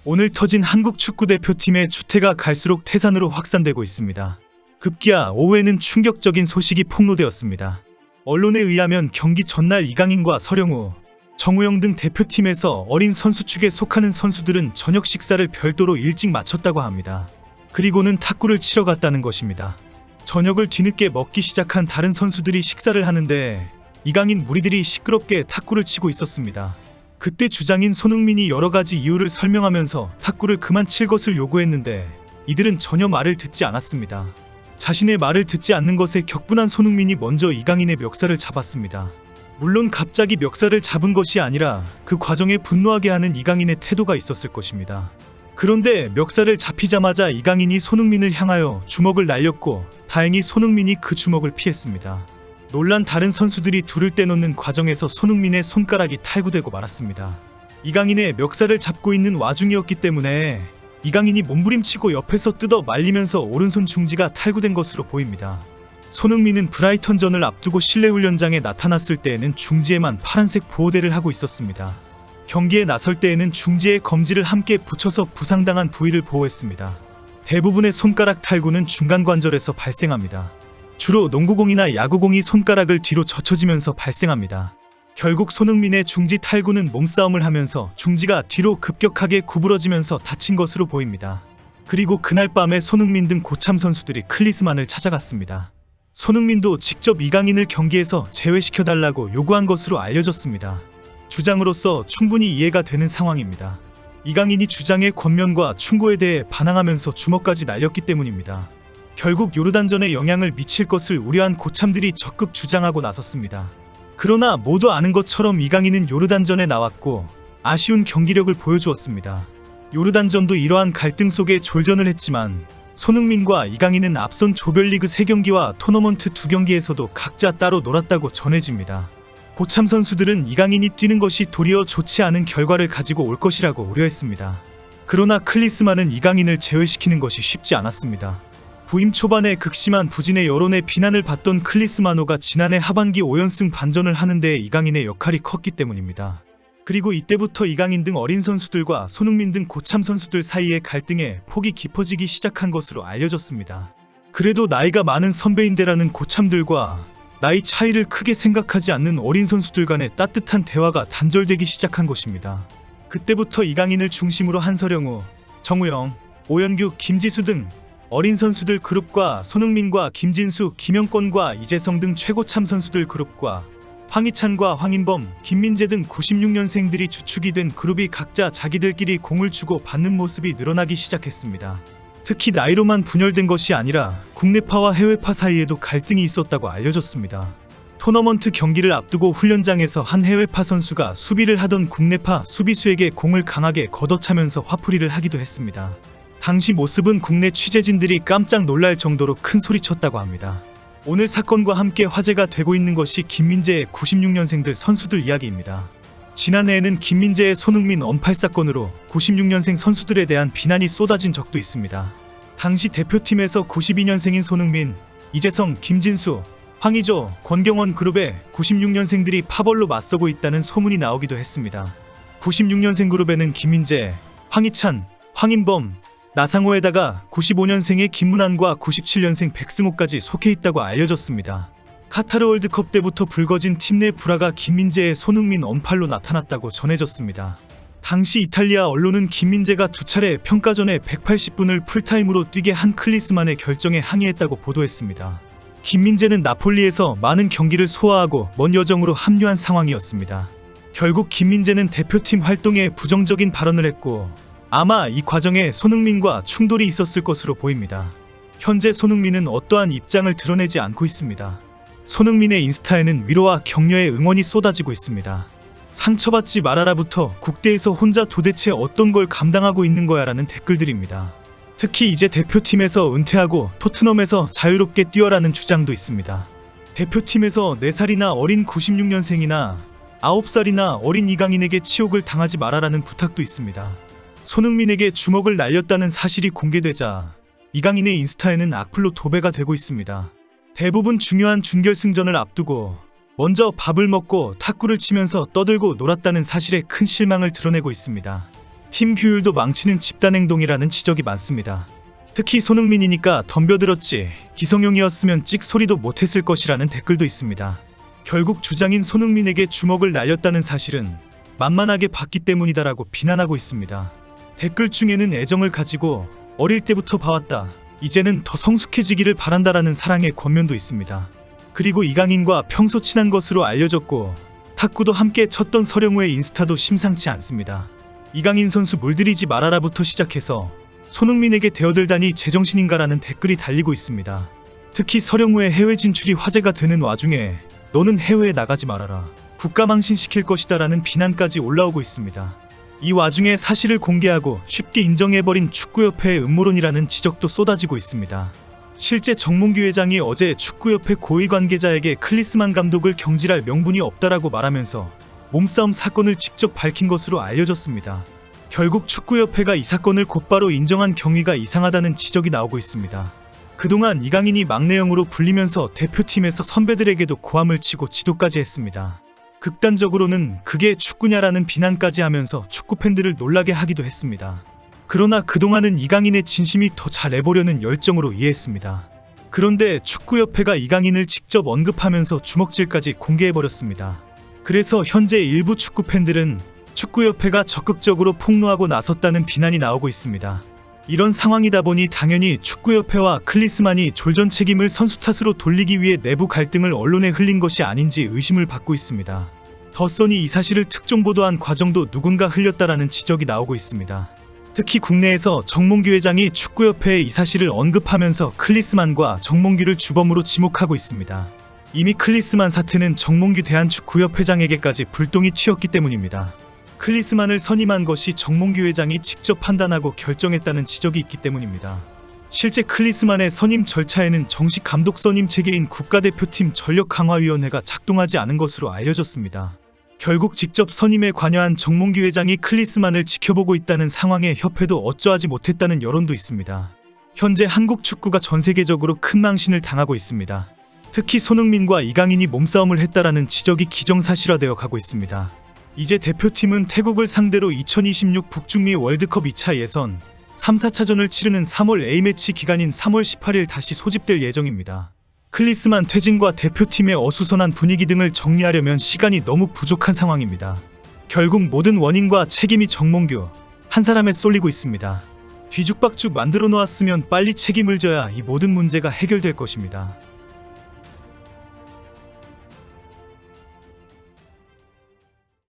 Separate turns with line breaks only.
오늘 터진 한국 축구대표팀의 추태가 갈수록 태산으로 확산되고 있습니다. 급기야 오후에는 충격적인 소식이 폭로되었습니다. 언론에 의하면 경기 전날 이강인과 서령우, 정우영 등 대표팀에서 어린 선수 축에 속하는 선수들은 저녁 식사를 별도로 일찍 마쳤다고 합니다. 그리고는 탁구를 치러 갔다는 것입니다. 저녁을 뒤늦게 먹기 시작한 다른 선수들이 식사를 하는데 이강인 무리들이 시끄럽게 탁구를 치고 있었습니다. 그때 주장인 손흥민이 여러 가지 이유를 설명하면서 탁구를 그만 칠 것을 요구했는데 이들은 전혀 말을 듣지 않았습니다. 자신의 말을 듣지 않는 것에 격분한 손흥민이 먼저 이강인의 멱살을 잡았습니다. 물론 갑자기 멱살을 잡은 것이 아니라 그 과정에 분노하게 하는 이강인의 태도가 있었을 것입니다. 그런데 멱살을 잡히자마자 이강인이 손흥민을 향하여 주먹을 날렸고 다행히 손흥민이 그 주먹을 피했습니다. 놀란 다른 선수들이 둘을 떼놓는 과정에서 손흥민의 손가락이 탈구되고 말았습니다. 이강인의 멱살을 잡고 있는 와중이었기 때문에 이강인이 몸부림치고 옆에서 뜯어 말리면서 오른손 중지가 탈구된 것으로 보입니다. 손흥민은 브라이턴전을 앞두고 실내 훈련장에 나타났을 때에는 중지에만 파란색 보호대를 하고 있었습니다. 경기에 나설 때에는 중지에 검지를 함께 붙여서 부상당한 부위를 보호했습니다. 대부분의 손가락 탈구는 중간 관절에서 발생합니다. 주로 농구공이나 야구공이 손가락을 뒤로 젖혀지면서 발생합니다. 결국 손흥민의 중지 탈구는 몸싸움을 하면서 중지가 뒤로 급격하게 구부러지면서 다친 것으로 보입니다. 그리고 그날 밤에 손흥민 등 고참 선수들이 클리스만을 찾아갔습니다. 손흥민도 직접 이강인을 경기에서 제외시켜달라고 요구한 것으로 알려졌습니다. 주장으로서 충분히 이해가 되는 상황입니다. 이강인이 주장의 권면과 충고에 대해 반항하면서 주먹까지 날렸기 때문입니다. 결국 요르단전에 영향을 미칠 것을 우려한 고참들이 적극 주장하고 나섰습니다. 그러나 모두 아는 것처럼 이강인은 요르단전에 나왔고 아쉬운 경기력을 보여주었습니다. 요르단전도 이러한 갈등 속에 졸전을 했지만 손흥민과 이강인은 앞선 조별리그 3경기와 토너먼트 2경기에서도 각자 따로 놀았다고 전해집니다. 고참 선수들은 이강인이 뛰는 것이 도리어 좋지 않은 결과를 가지고 올 것이라고 우려했습니다. 그러나 클리스만은 이강인을 제외시키는 것이 쉽지 않았습니다. 부임 초반에 극심한 부진의 여론에 비난을 받던 클리스마노가 지난해 하반기 5연승 반전을 하는 데 이강인의 역할이 컸기 때문입니다. 그리고 이때부터 이강인 등 어린 선수들과 손흥민 등 고참 선수들 사이의 갈등에 폭이 깊어지기 시작한 것으로 알려졌습니다. 그래도 나이가 많은 선배인데라는 고참들과 나이 차이를 크게 생각하지 않는 어린 선수들 간의 따뜻한 대화가 단절되기 시작한 것입니다. 그때부터 이강인을 중심으로 한서령우, 정우영, 오연규, 김지수 등 어린 선수들 그룹과 손흥민과 김진수, 김영권과 이재성 등 최고참 선수들 그룹과 황희찬과 황인범, 김민재 등 96년생들이 주축이 된 그룹이 각자 자기들끼리 공을 주고 받는 모습이 늘어나기 시작했습니다. 특히 나이로만 분열된 것이 아니라 국내파와 해외파 사이에도 갈등이 있었다고 알려졌습니다. 토너먼트 경기를 앞두고 훈련장에서 한 해외파 선수가 수비를 하던 국내파 수비수에게 공을 강하게 걷어차면서 화풀이를 하기도 했습니다. 당시 모습은 국내 취재진들이 깜짝 놀랄 정도로 큰 소리쳤다고 합니다. 오늘 사건과 함께 화제가 되고 있는 것이 김민재의 96년생들 선수들 이야기입니다. 지난해에는 김민재의 손흥민 언팔 사건으로 96년생 선수들에 대한 비난이 쏟아진 적도 있습니다. 당시 대표팀에서 92년생인 손흥민, 이재성, 김진수, 황의조, 권경원 그룹에 96년생들이 파벌로 맞서고 있다는 소문이 나오기도 했습니다. 96년생 그룹에는 김민재, 황희찬, 황인범, 나상호에다가 95년생의 김문환과 97년생 백승호까지 속해 있다고 알려졌습니다. 카타르 월드컵 때부터 불거진 팀 내 불화가 김민재의 손흥민 언팔로 나타났다고 전해졌습니다. 당시 이탈리아 언론은 김민재가 2차례 평가전에 180분을 풀타임으로 뛰게 한 클리스만의 결정에 항의했다고 보도했습니다. 김민재는 나폴리에서 많은 경기를 소화하고 먼 여정으로 합류한 상황이었습니다. 결국 김민재는 대표팀 활동에 부정적인 발언을 했고 아마 이 과정에 손흥민과 충돌이 있었을 것으로 보입니다. 현재 손흥민은 어떠한 입장을 드러내지 않고 있습니다. 손흥민의 인스타에는 위로와 격려의 응원이 쏟아지고 있습니다. 상처받지 말아라부터 국대에서 혼자 도대체 어떤 걸 감당하고 있는 거야 라는 댓글들입니다. 특히 이제 대표팀에서 은퇴하고 토트넘에서 자유롭게 뛰어라는 주장도 있습니다. 대표팀에서 4살이나 어린 96년생이나 9살이나 어린 이강인에게 치욕을 당하지 말아라는 부탁도 있습니다. 손흥민에게 주먹을 날렸다는 사실이 공개되자 이강인의 인스타에는 악플로 도배가 되고 있습니다. 대부분 중요한 준결승전을 앞두고 먼저 밥을 먹고 탁구를 치면서 떠들고 놀았다는 사실에 큰 실망을 드러내고 있습니다. 팀 규율도 망치는 집단행동이라는 지적이 많습니다. 특히 손흥민이니까 덤벼들었지 기성용이었으면 찍 소리도 못했을 것이라는 댓글도 있습니다. 결국 주장인 손흥민에게 주먹을 날렸다는 사실은 만만하게 봤기 때문이다라고 비난하고 있습니다. 댓글 중에는 애정을 가지고 어릴 때부터 봐왔다, 이제는 더 성숙해지기를 바란다라는 사랑의 권면도 있습니다. 그리고 이강인과 평소 친한 것으로 알려졌고 탁구도 함께 쳤던 서령우의 인스타도 심상치 않습니다. 이강인 선수 물들이지 말아라부터 시작해서 손흥민에게 대어들다니 제정신인가라는 댓글이 달리고 있습니다. 특히 서령우의 해외 진출이 화제가 되는 와중에 너는 해외에 나가지 말아라, 국가 망신시킬 것이다 라는 비난까지 올라오고 있습니다. 이 와중에 사실을 공개하고 쉽게 인정해버린 축구협회의 음모론이라는 지적도 쏟아지고 있습니다. 실제 정몽규 회장이 어제 축구협회 고위 관계자에게 클리스만 감독을 경질할 명분이 없다라고 말하면서 몸싸움 사건을 직접 밝힌 것으로 알려졌습니다. 결국 축구협회가 이 사건을 곧바로 인정한 경위가 이상하다는 지적이 나오고 있습니다. 그동안 이강인이 막내형으로 불리면서 대표팀에서 선배들에게도 고함을 치고 지도까지 했습니다. 극단적으로는 그게 축구냐라는 비난까지 하면서 축구팬들을 놀라게 하기도 했습니다. 그러나 그동안은 이강인의 진심이 더 잘해보려는 열정으로 이해했습니다. 그런데 축구협회가 이강인을 직접 언급하면서 주먹질까지 공개해버렸습니다. 그래서 현재 일부 축구팬들은 축구협회가 적극적으로 폭로하고 나섰다는 비난이 나오고 있습니다. 이런 상황이다 보니 당연히 축구협회와 클리스만이 졸전 책임을 선수 탓으로 돌리기 위해 내부 갈등을 언론에 흘린 것이 아닌지 의심을 받고 있습니다. 더써니 이 사실을 특종보도한 과정도 누군가 흘렸다라는 지적이 나오고 있습니다. 특히 국내에서 정몽규 회장이 축구협회에 이 사실을 언급하면서 클리스만과 정몽규를 주범으로 지목하고 있습니다. 이미 클리스만 사태는 정몽규 대한축구협회장에게까지 불똥이 튀었기 때문입니다. 클리스만을 선임한 것이 정몽규 회장이 직접 판단하고 결정했다는 지적이 있기 때문입니다. 실제 클리스만의 선임 절차에는 정식 감독 선임 체계인 국가대표팀 전력강화위원회가 작동하지 않은 것으로 알려졌습니다. 결국 직접 선임에 관여한 정몽규 회장이 클리스만을 지켜보고 있다는 상황에 협회도 어쩌하지 못했다는 여론도 있습니다. 현재 한국 축구가 전 세계적으로 큰 망신을 당하고 있습니다. 특히 손흥민과 이강인이 몸싸움을 했다라는 지적이 기정사실화되어 가고 있습니다. 이제 대표팀은 태국을 상대로 2026 북중미 월드컵 2차 예선 3, 4차전을 치르는 3월 A매치 기간인 3월 18일 다시 소집될 예정입니다. 클리스만 퇴진과 대표팀의 어수선한 분위기 등을 정리하려면 시간이 너무 부족한 상황입니다. 결국 모든 원인과 책임이 정몽규 한 사람에 쏠리고 있습니다. 뒤죽박죽 만들어 놓았으면 빨리 책임을 져야 이 모든 문제가 해결될 것입니다.